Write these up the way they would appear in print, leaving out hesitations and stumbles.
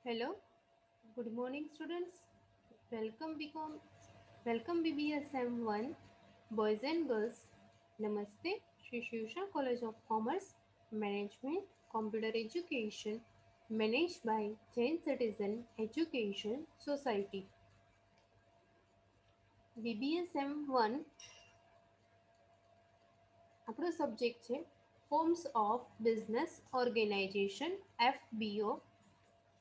Hello, good morning students. Welcome welcome BBSM1 boys and girls. Namaste, Shri Shivsha College of Commerce, Management, Computer Education, managed by Jain Citizen Education Society. BBSM1 આપણો subject છે forms of business organization FBO.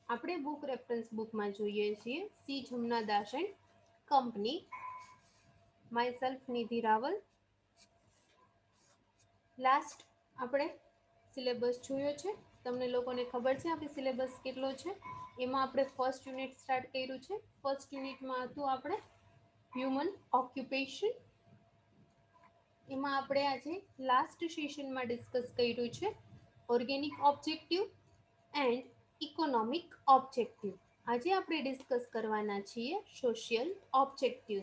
આપણે book reference બુકમાં જોઈએ છીએ C Jamnadas and company. Myself Nidhi Raval. Last આપણે syllabus જોયો છે, તમને લોકોને ખબર છે આપણે સિલેબસ કેટલો છે. એમાં આપણે ફર્સ્ટ યુનિટ સ્ટાર્ટ કર્યું છે. ફર્સ્ટ યુનિટમાં હતું આપણે હ્યુમન ઓક્યુપેશન. એમાં આપણે આજે લાસ્ટ સેશનમાં ડિસ્કસ કર્યું છે organic objective and economic objective. આજે આપણે ડિસ્કસ કરવાના છીએ સોશિયલ ઓબ્જેક્ટિવ.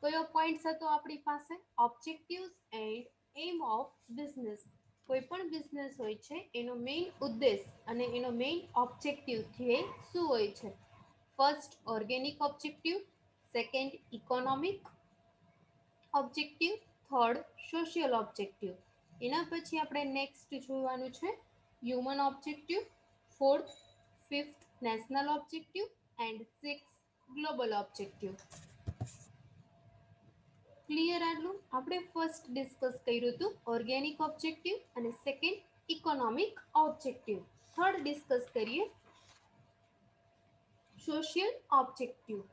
કયો પોઈન્ટ્સ હતો આપણી પાસે? Objectives and aim of business. કોઈ પણ બિઝનેસ હોય છે એનો મેઇન ઉદ્દેશ અને એનો મેઇન ઓબ્જેક્ટિવ ધ્યેય શું હોય છે? First organic objective, second economic objective, third social objective. એના પછી આપણે નેક્સ્ટ જોવાનું છે human objective, fourth, fifth national objective and six global objective. Clear આટલું? આપણે ફર્સ્ટ ડિસ્કસ કર્યું હતું ઓર્ગેનિક ઓબ્જેક્ટિવ અને second economic objective. Third discuss કરીએ social objective.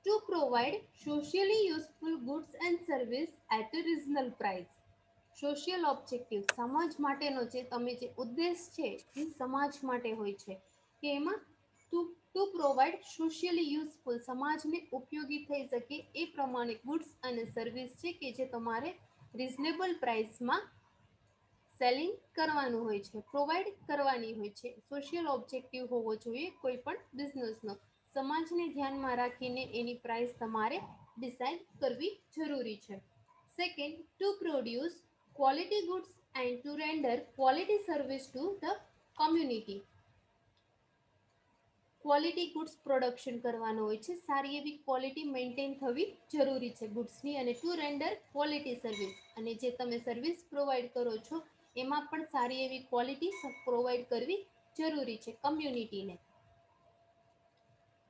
To provide socially useful goods and service at a reasonable price. Social objective સમાજ માટેનો જે ઉદ્દેશ છે એ સમાજ માટે હોય છે કે એમાં ટુ પ્રોવાઈડ સોશિયલી યુઝફુલ, સમાજને ઉપયોગી થઈ શકે એ પ્રમાણે ગુડ્સ અને સર્વિસ છે કે જે તમારે રિઝનેબલ પ્રાઇસમાં સેલિંગ કરવાનું હોય છે, પ્રોવાઈડ કરવાની હોય છે. સોશિયલ ઓબ્જેક્ટિવ હોવો જોઈએ કોઈ પણ બિઝનેસનો. સમાજને ધ્યાનમાં રાખીને એની પ્રાઇસ તમારે ડિસાઇડ કરવી જરૂરી છે. Second, to produce quality goods and to render quality service to the community. Quality goods production કરવાનું હોય છે, સારી એવી ક્વોલિટી મેન્ટેન થવી જરૂરી છે ગુડ્સની, અને ટુ રેન્ડર ક્વોલિટી સર્વિસ, અને જે તમે સર્વિસ પ્રોવાઈડ કરો છો એમાં પણ સારી એવી ક્વોલિટી પ્રોવાઈડ કરવી જરૂરી છે કમ્યુનિટીને.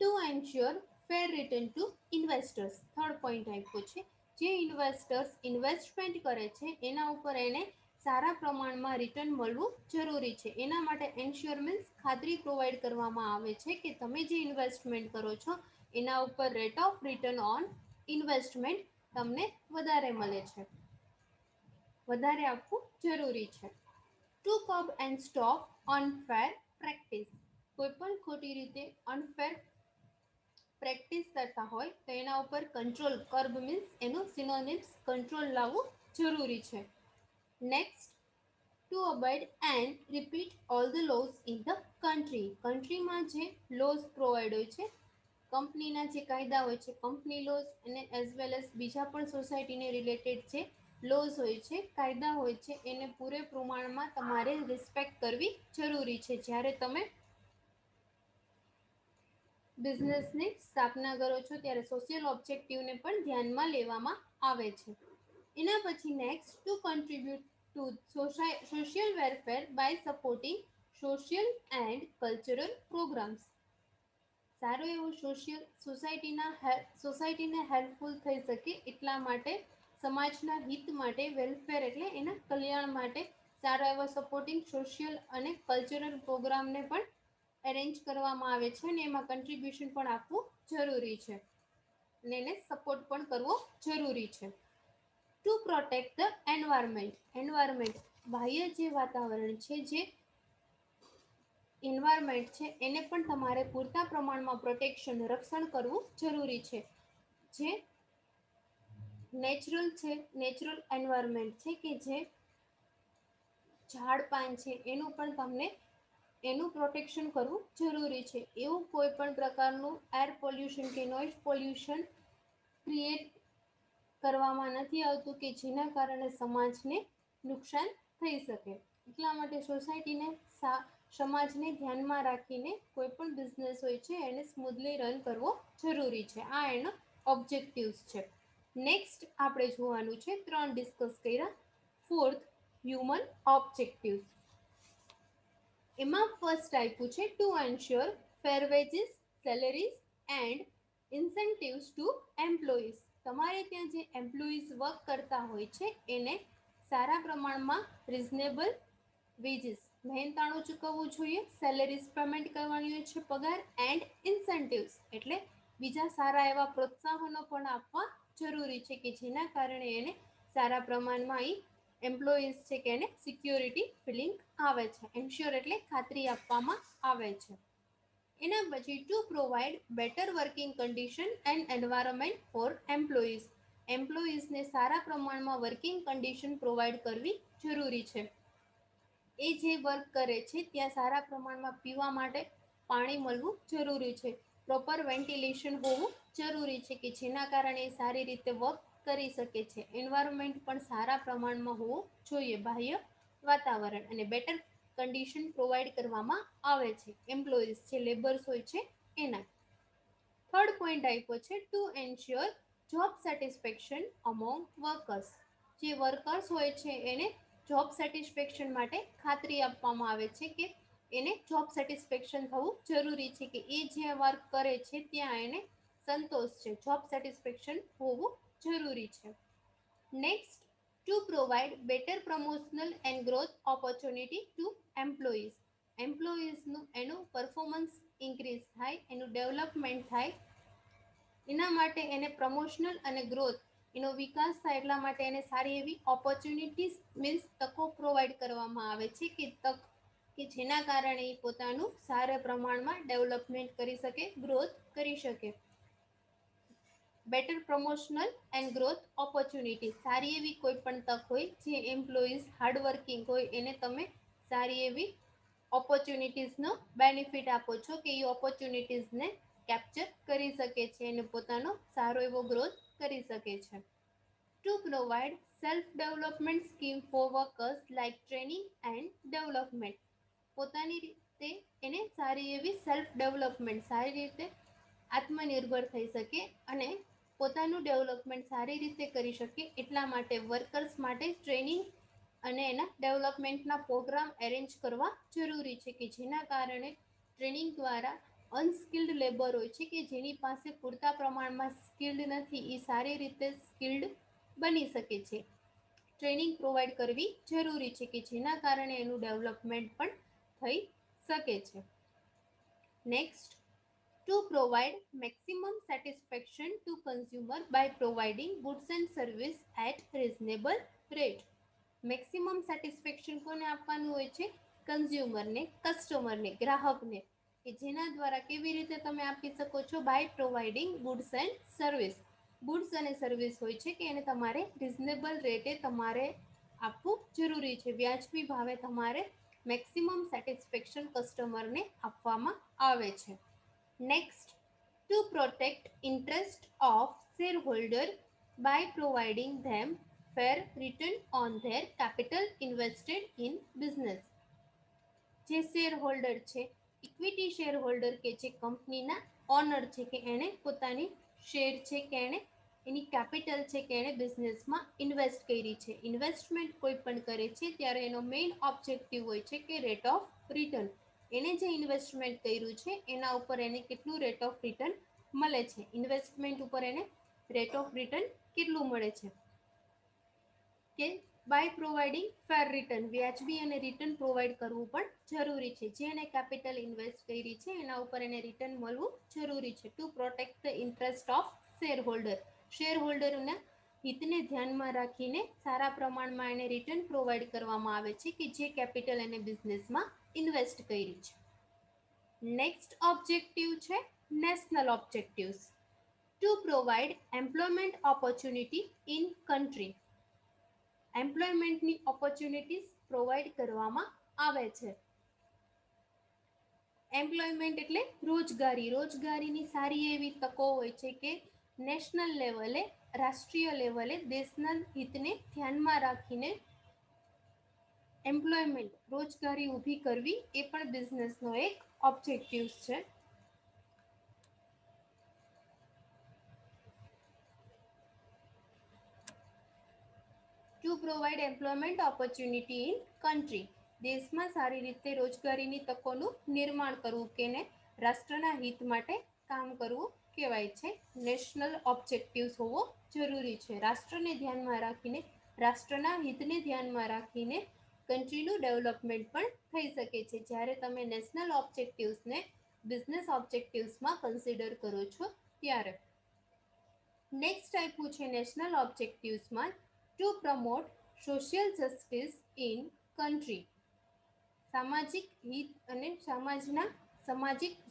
To ensure fair return to investors. Third point આપ્યો છે જે ઇન્વેસ્ટર્સ ઇન્વેસ્ટમેન્ટ કરે છે એના ઉપર એને સારા પ્રમાણમાં રિટર્ન મળવું જરૂરી છે. એના માટે એન્શ્યોર મીન્સ ખાતરી પ્રોવાઈડ કરવામાં આવે છે કે તમે જે ઇન્વેસ્ટમેન્ટ કરો છો એના ઉપર rate of return on investment તમને વધારે મળે છે, વધારે આપવું જરૂરી છે. To curb and stop unfair practice. કોઈ પણ ખોટી રીતે અનફેર પ્રેક્ટિસ કરતા હોય તો એના ઉપર કંટ્રોલ, કર્બ મીન્સ એનું સિનોનિમ્સ કંટ્રોલ લાવવું જરૂરી છે. Next, to abide and repeat all the laws in the country. કન્ટ્રીમાં જે લોઝ પ્રોવાઈડ હોય છે, કંપનીના જે કાયદા હોય છે, કંપની લોઝ, અને એઝ વેલ એઝ બીજા પણ સોસાયટીને રિલેટેડ જે લોઝ હોય છે, કાયદા હોય છે, એને પૂરે પ્રમાણમાં તમારે રિસ્પેક્ટ કરવી જરૂરી છે જ્યારે તમે બિઝનેસની સ્થાપના કરો છો ત્યારે સોશિયલ ઓબ્જેક્ટિવને પણ ધ્યાનમાં લેવામાં આવે છે. એના પછી next, to contribute to social welfare by supporting social and cultural programmes. સારું એવું સોસાયટીને હેલ્પફુલ થઈ શકે એટલા માટે, સમાજના હિત માટે, વેલફેર એટલે એના કલ્યાણ માટે સારો એવો સપોર્ટિંગ સોશિયલ અને કલ્ચરલ પ્રોગ્રામને પણ અરેન્જ કરવામાં આવે છે અને એમાં કન્ટ્રીબ્યુશન પણ આપવું જરૂરી છે અને એને સપોર્ટ પણ કરવો જરૂરી છે. To protect the environment. Environment બાહ્ય જે વાતાવરણ છે, જે એન્વાયરમેન્ટ છે, એને પણ તમારે પૂરતા પ્રમાણમાં પ્રોટેક્શન, રક્ષણ કરવું જરૂરી છે. જે નેચરલ છે, નેચરલ એન્વાયરમેન્ટ છે કે જે ઝાડ પાન છે એનું પણ તમને એનું પ્રોટેક્શન કરવું જરૂરી છે. એવું કોઈ પણ પ્રકારનું એર પોલ્યુશન કે નોઇઝ પોલ્યુશન ક્રિએટ કરવામાં નથી આવતું કે જેના કારણે સમાજને નુકસાન થઈ શકે. એટલા માટે સોસાયટીને સમાજને ધ્યાનમાં રાખીને કોઈ પણ બિઝનેસ હોય છે એને સ્મૂથલી રન કરવો જરૂરી છે. આ એનો ઓબ્જેક્ટિવ્સ છે. નેક્સ્ટ આપણે જોવાનું છે, 3 ડિસ્કસ કર્યા. Fourth, human objectives. એમાં ફર્સ્ટ આપ્યું છે to ensure fair wages, salaries and incentives to employees. તમારે ત્યાં જે એમ્પ્લોઈઝ વર્ક કરતા હોય છે એને સારા પ્રમાણમાં રિઝનેબલ વેજીસ, મહેનતાણું ચૂકવવું જોઈએ, સેલેરીઝ પેમેન્ટ કરવાની હોય છે, પગાર, એન્ડ ઇન્સેન્ટિવ્સ એટલે બીજા સારા એવા પ્રોત્સાહનો પણ આપવા જરૂરી છે કે જેના કારણે એને સારા પ્રમાણમાં એમ્પ્લોઈઝ છે કે એને સિક્યોરિટી ફિલિંગ આવે છે. એન્શ્યોર એટલે ખાતરી આપવામાં આવે છે. એના પછી to provide better working condition and environment for employees. એમ્પ્લોઈઝને સારા પ્રમાણમાં વર્કિંગ કન્ડિશન પ્રોવાઈડ કરવી જરૂરી છે. એ જે વર્ક કરે છે ત્યાં સારા પ્રમાણમાં પીવા માટે પાણી મળવું જરૂરી છે. પ્રોપર વેન્ટિલેશન હોવું જરૂરી છે કે જેના કારણે એ સારી રીતે વર્ક કરી શકે છે. એન્વાયરમેન્ટ પણ સારા પ્રમાણમાં હોવું જોઈએ, બાહ્ય વાતાવરણ, અને બેટર કન્ડિશન પ્રોવાઈડ કરવામાં આવે છે એમ્પ્લોઈઝ જે લેબર્સ હોય છે એના. થર્ડ પોઈન્ટ આપ્યો છે to ensure job satisfaction among workers. જે વર્કર્સ હોય છે એને જોબ સેટિસ્ફેક્શન માટે ખાતરી આપવામાં આવે છે કે એને જોબ સેટિસ્ફેક્શન થવું જરૂરી છે કે એ જે વર્ક કરે છે ત્યાં એને સંતોષ છે, જોબ સેટિસ્ફેક્શન હોવું જરૂરી છે. Next, to provide better promotional and growth opportunity to employees. એમ્પ્લોઈઝનું એનું પરફોર્મન્સ ઇન્ક્રીઝ થાય, એનું ડેવલપમેન્ટ થાય, એના માટે એને પ્રમોશનલ અને ગ્રોથ, એનો વિકાસ થાય એટલા માટે એને સારી એવી ઓપોર્ચ્યુનિટીઝ મીન્સ તકો પ્રોવાઈડ કરવામાં આવે છે કે તક કે જેના કારણે એ પોતાનું સારા પ્રમાણમાં ડેવલપમેન્ટ કરી શકે, ગ્રોથ કરી શકે. Better promotional and growth opportunity, સારી એવી કોઈ પણ તક હોય જે એમ્પ્લોઈઝ હાર્ડવર્કિંગ હોય એને તમે સારી એવી ઓપોર્ચ્યુનિટીઝનો બેનિફિટ આપો છો કે એ ઓપોર્ચ્યુનિટીઝને કેપ્ચર કરી શકે છે અને પોતાનો સારો એવો ગ્રોથ કરી શકે છે. Two provide self development scheme for workers like training and development. પોતાની રીતે એને સારી એવી સેલ્ફ ડેવલપમેન્ટ, સારી રીતે આત્મનિર્ભર થઈ શકે અને પોતાનું ડેવલપમેન્ટ સારી રીતે કરી શકે એટલા માટે વર્કર્સ માટે ટ્રેનિંગ અને એના ડેવલપમેન્ટના પ્રોગ્રામ એરેન્જ કરવા જરૂરી છે કે જેના કારણે ટ્રેનિંગ દ્વારા અનસ્કિલ્ડ લેબર હોય છે કે જેની પાસે પૂરતા પ્રમાણમાં સ્કિલ્ડ નથી એ સારી રીતે સ્કિલ્ડ બની શકે છે. ટ્રેનિંગ પ્રોવાઈડ કરવી જરૂરી છે કે જેના કારણે એનું ડેવલપમેન્ટ પણ થઈ શકે છે. Next, to provide maximum satisfaction to consumer by providing goods and service at reasonable rate. Maximum satisfaction કોને આપવાનું હોય છે? કન્ઝ્યુમરને, કસ્ટમરને, ગ્રાહકને, કે જેના દ્વારા કેવી રીતે તમે આપી શકો છો? By providing goods and service. Goods અને સર્વિસ હોય છે કે એને તમારે રિઝનેબલ રેટે તમારે આપવું જરૂરી છે, વ્યાજબી ભાવે તમારે મેક્સિમમ સેટિસ્ફેક્શન કસ્ટમરને આપવામાં આવે છે. Next, to protect interest of shareholder by providing them fair return on their capital invested in business. જે શેર હોલ્ડર છે, ઇક્વિટી શેર હોલ્ડર કે જે કંપનીના ઓનર છે કે એણે પોતાની શેર છે કે એણે એની કેપિટલ છે કે એણે બિઝનેસમાં ઇન્વેસ્ટ કરી છે. ઇન્વેસ્ટમેન્ટ કોઈ પણ કરે છે ત્યારે એનો મેઇન ઓબ્જેક્ટિવ હોય છે કે રેટ ઓફ રિટર્ન. એને જે ઇન્વેસ્ટમેન્ટ કર્યું છે એના ઉપર એને કેટલું રેટ ઓફ રિટર્ન મળે છે, ઇન્વેસ્ટમેન્ટ ઉપર એને રેટ ઓફ રિટર્ન કેટલું મળે છે, કે બાય પ્રોવાઇડિંગ ફેર રિટર્ન, વ્યાજબી અને રિટર્ન પ્રોવાઈડ કરવું પણ જરૂરી છે. જે એને કેપિટલ ઇન્વેસ્ટ કરી છે એના ઉપર એને રિટર્ન મળવું જરૂરી છે. To protect the interest of shareholder, શેર હોલ્ડરના હિતને ધ્યાનમાં રાખીને સારા પ્રમાણમાં એને રિટર્ન પ્રોવાઈડ કરવામાં આવે છે કે જે કેપિટલ એને બિઝનેસમાં ઇન્વેસ્ટ કરી છે. નેક્સ્ટ ઓબ્જેક્ટિવ છે national objectives. To provide employment opportunity in country. એમ્પ્લોયમેન્ટની ઓપોર્ચ્યુનિટીઝ પ્રોવાઈડ કરવામાં આવે છે. એમ્પ્લોયમેન્ટ એટલે રોજગારી, રોજગારીની સારી એવી તકો હોય છે કે નેશનલ લેવલે, રાષ્ટ્રીય લેવલે દેશના હિતને ધ્યાનમાં રાખીને એમ્પ્લોયમેન્ટ, રોજગારી ઊભી કરવી એ પણ બિઝનેસનો એક ઓબ્જેક્ટિવ્સ છે. Two provide employment opportunity in country, દેશમાં સારી રીતે રોજગારીની તકોનું નિર્માણ કરવું કે ને રાષ્ટ્રના હિત માટે કામ કરવું કહેવાય છે. નેશનલ ઓબ્જેક્ટિવ્સ હોવો જરૂરી છે. રાષ્ટ્રને ધ્યાનમાં રાખીને, રાષ્ટ્રના હિતને ધ્યાનમાં રાખીને કન્ટ્રીનું ડેવલપમેન્ટ પણ થઈ શકે છે. જ્યારે તમે નેશનલ ઓબ્જેક્ટિવ્સને બિઝનેસ ઓબ્જેક્ટિવ્સમાં કન્સિડર કરો છો ત્યારે. નેક્સ્ટ આપ્યું છે નેશનલ ઓબ્જેક્ટિવ્સમાં to promote social justice in country, સામાજિક હિત અને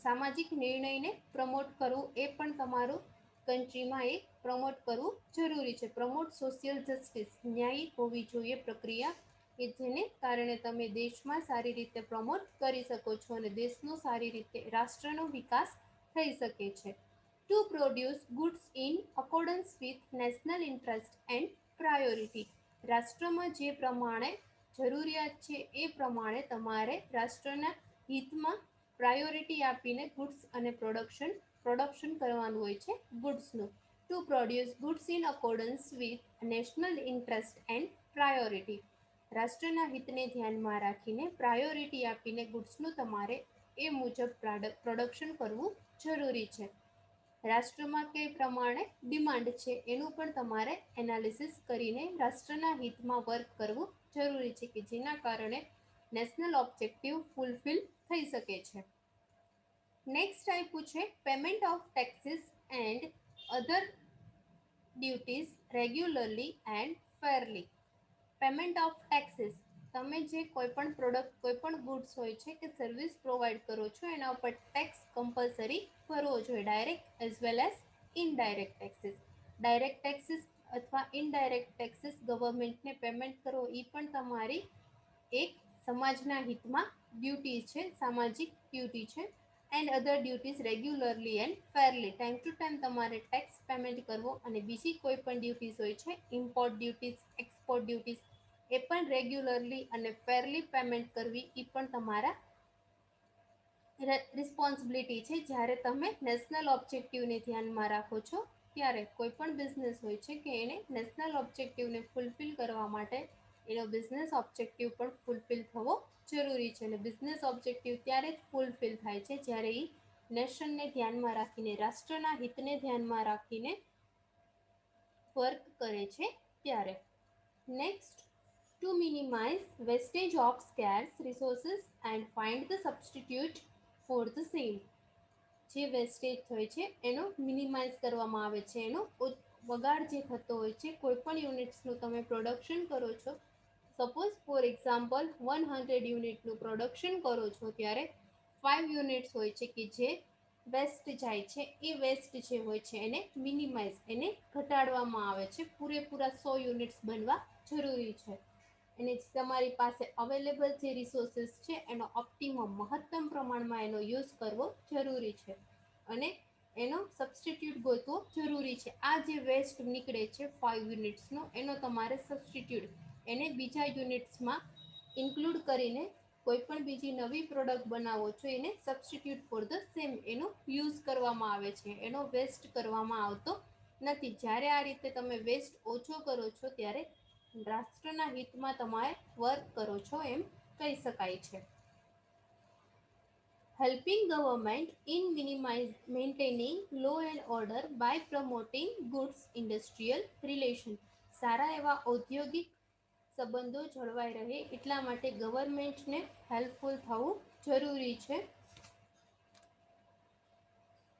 સામાજિક નિર્ણયને પ્રમોટ કરવું એ પણ તમારું કન્ટ્રીમાં એક પ્રમોટ કરવું જરૂરી છે. પ્રમોટ સોશિયલ જસ્ટિસ, ન્યાયી હોવી જોઈએ પ્રક્રિયા કે જેને કારણે તમે દેશમાં સારી રીતે પ્રમોટ કરી શકો છો અને દેશનો સારી રીતે રાષ્ટ્રનો વિકાસ થઈ શકે છે. Two produce goods in accordance with national interest and priority, રાષ્ટ્રમાં જે પ્રમાણે જરૂરિયાત છે એ પ્રમાણે તમારે રાષ્ટ્રના હિતમાં પ્રાયોરિટી આપીને ગુડ્સ અને પ્રોડક્શન કરવાનું હોય છે ગુડ્સનું. To produce goods in accordance with national interest and priority, રાષ્ટ્રના હિતને ધ્યાનમાં રાખીને પ્રાયોરિટી આપીને ગુડ્સનું તમારે એ મુજબ પ્રોડક્શન કરવું જરૂરી છે. રાષ્ટ્રમાં કઈ પ્રમાણે ડિમાન્ડ છે એનું પણ તમારે એનાલિસિસ કરીને રાષ્ટ્રના હિતમાં વર્ક કરવું જરૂરી છે કે જેના કારણે નેશનલ ઓબ્જેક્ટિવ ફૂલફિલ થઈ શકે છે. નેક્સ્ટ આપ્યું છે payment of taxes and other duties regularly and ફેરલી. Payment of taxes, તમે જે કોઈ પણ પ્રોડક્ટ, કોઈ પણ ગુડ્સ હોય છે કે સર્વિસ પ્રોવાઈડ કરો છો એના ઉપર ટેક્સ કમ્પલસરી ભરવો જોઈએ, direct as well as indirect taxes. Direct taxes અથવા ઇનડાયરેક્ટ ટેક્સીસ ગવર્મેન્ટને પેમેન્ટ કરવો એ પણ તમારી એક સમાજના હિતમાં ડ્યુટી છે, સામાજિક ડ્યુટી છે. And other duties regularly and ફેરલી, time to time તમારે ટેક્સ પેમેન્ટ કરવો અને બીજી કોઈ પણ ડ્યુટીઝ હોય છે, ઇમ્પોર્ટ ડ્યુટીઝ, એક્સપોર્ટ ડ્યુટીઝ, એ પણ રેગ્યુલરલી અને ફેરલી પેમેન્ટ કરવી એ પણ તમારા રિસ્પોન્સિબિલિટી છે. જ્યારે તમે નેશનલ ઓબ્જેક્ટિવને ધ્યાનમાં રાખો છો ત્યારે કોઈ પણ બિઝનેસ હોય છે કે એને નેશનલ ઓબ્જેક્ટિવને ફૂલફિલ કરવા માટે એનો બિઝનેસ ઓબ્જેક્ટિવ પણ ફૂલફિલ થવો જરૂરી છે. અને બિઝનેસ ઓબ્જેક્ટિવ ત્યારે જ ફૂલફિલ થાય છે જ્યારે એ નેશનને ધ્યાનમાં રાખીને, રાષ્ટ્રના હિતને ધ્યાનમાં રાખીને વર્ક કરે છે ત્યારે. Next, to minimize wastage of scarce resources and find the substitute for the same, જે વેસ્ટેજ હોય છે એનો મિનિમાઇઝ કરવામાં આવે છે, એનો બગાડ જે થતો હોય છે. કોઈ પણ યુનિટ્સનું તમે પ્રોડક્શન કરો છો, સપોઝ ફોર એક્ઝામ્પલ 100 યુનિટનું પ્રોડક્શન કરો છો ત્યારે 5 યુનિટ્સ હોય છે કે જે વેસ્ટ જાય છે, એ વેસ્ટ જે હોય છે એને મિનિમાઇઝ, એને ઘટાડવામાં આવે છે. પૂરેપૂરા 100 યુનિટ્સ બનવા જરૂરી છે. અને તમારી પાસે અવેલેબલ જે રિસોર્સિસ છે એનો ઓપ્ટિમમ, મહત્તમ પ્રમાણમાં એનો યુઝ કરવો જરૂરી છે અને એનો સબસ્ટિટ્યુટ ગોતવો જરૂરી છે. આ જે વેસ્ટ નીકળે છે 5 યુનિટ્સનો, એનો તમારે સબસ્ટિટ્યુટ, એને બીજા યુનિટ્સમાં ઇન્ક્લુડ કરીને કોઈ પણ બીજી નવી પ્રોડક્ટ બનાવો છો એને સબસ્ટિટ્યુટ ફોર ધ સેમ એનો યુઝ કરવામાં આવે છે, એનો વેસ્ટ કરવામાં આવતો નથી. જ્યારે આ રીતે તમે વેસ્ટ ઓછો કરો છો ત્યારે રાષ્ટ્રના હિતમાં તમે વર્ક કરો છો એમ કહી શકાય છે. Helping government in maintaining law and order by promoting goods industrial relation, સારા એવા ઔદ્યોગિક સંબંધો જળવાઈ રહે એટલા માટે ગવર્મેન્ટને હેલ્પફુલ થવું જરૂરી છે.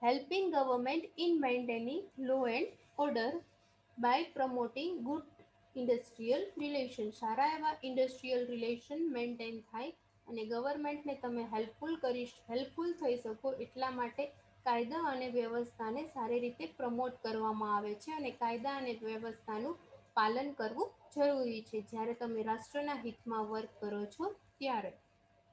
Helping government in maintaining law and order by promoting good industrial relation, સારા એવા ઇન્ડસ્ટ્રીયલ રિલેશન મેન્ટેન થાય અને ગવર્મેન્ટને તમે હેલ્પફુલ થઈ શકો એટલા માટે કાયદા અને વ્યવસ્થાને સારી રીતે પ્રમોટ કરવામાં આવે છે અને કાયદા અને વ્યવસ્થાનું પાલન કરવું જરૂરી છે જ્યારે તમે રાષ્ટ્રના હિતમાં વર્ક કરો છો ત્યારે.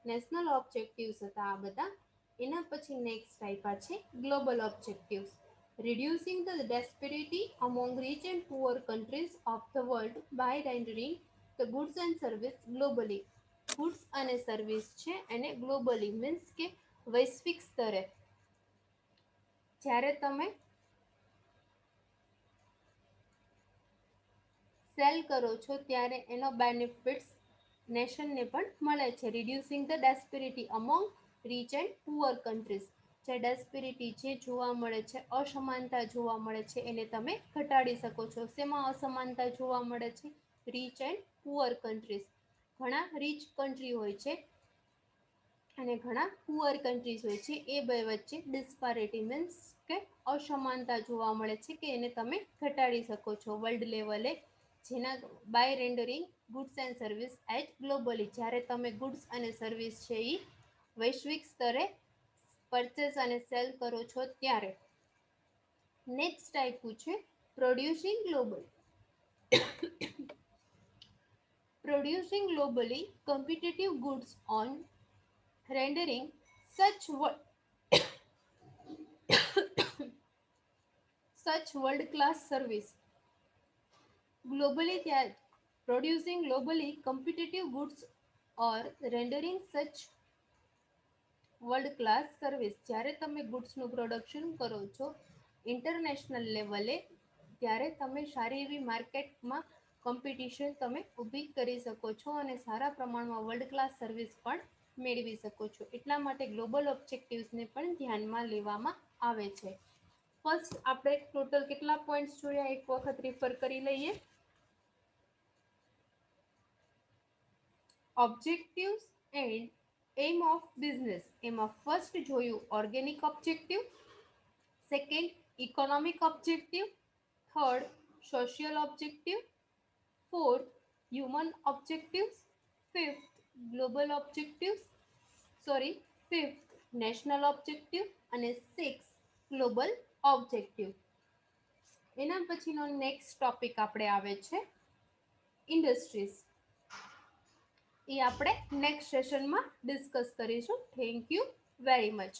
નેશનલ ઓબ્જેક્ટિવ્સ હતા આ બધા. એના પછી નેક્સ્ટ આપ્યા છે global objectives, reducing the disparity among rich and poor countries of the world by rendering the goods and services globally. Goods અને સર્વિસ છે એને ગ્લોબલી મીન્સ કે વૈશ્વિક સ્તરે જ્યારે તમે સેલ કરો છો ત્યારે એનો બેનિફિટ્સ નેશનને પણ મળે છે. Reducing the disparity among rich and poor countries. જે ડેસ્પેરિટી જે જોવા મળે છે, અસમાનતા જોવા મળે છે, એને તમે ઘટાડી શકો છો. શેમાં અસમાનતા જોવા મળે છે? Rich and poor countries. ઘણા રીચ કન્ટ્રી હોય છે અને ઘણા પુઅર કન્ટ્રીઝ હોય છે. એ બે વચ્ચે ડિસ્પારિટી મીન્સ કે અસમાનતા જોવા મળે છે કે એને તમે ઘટાડી શકો છો વર્લ્ડ લેવલે. જેના by rendering goods and service at globally, જ્યારે તમે ગુડ્સ અને સર્વિસ છે એ વૈશ્વિક સ્તરે પરચેસ અને સેલ કરો છો ત્યારે. નેક્સ્ટ આપ્યું છે producing global. Producing globally competitive goods on rendering such such world class service. Globally, producing globally competitive goods or rendering such world class service. જ્યારે તમે ગુડ્સનું પ્રોડક્શન કરો છો ઇન્ટરનેશનલ લેવલે ત્યારે તમે સારી એવી માર્કેટમાં કોમ્પિટિશન તમે ઊભી કરી શકો છો અને સારા પ્રમાણમાં વર્લ્ડ ક્લાસ સર્વિસ પણ મેળવી શકો છો. એટલા માટે ગ્લોબલ ઓબ્જેક્ટિવ્સને પણ ધ્યાનમાં લેવામાં આવે છે. ફર્સ્ટ આપણે ટોટલ કેટલા પોઈન્ટ્સ જોયા એક વખત રિફર કરી લઈએ. Objectives and aim of business. એમાં ફર્સ્ટ જોયું organic objective, second economic objective, third social objective, fourth human objectives, fifth global objectives, fifth national objective અને સિક્સ ગ્લોબલ ઓબ્જેક્ટિવ. એના પછીનો નેક્સ્ટ ટોપિક આપણે આવે છે ઇન્ડસ્ટ્રીઝ. એ આપણે નેક્સ્ટ સેશનમાં ડિસ્કસ કરીશું. Thank you very much.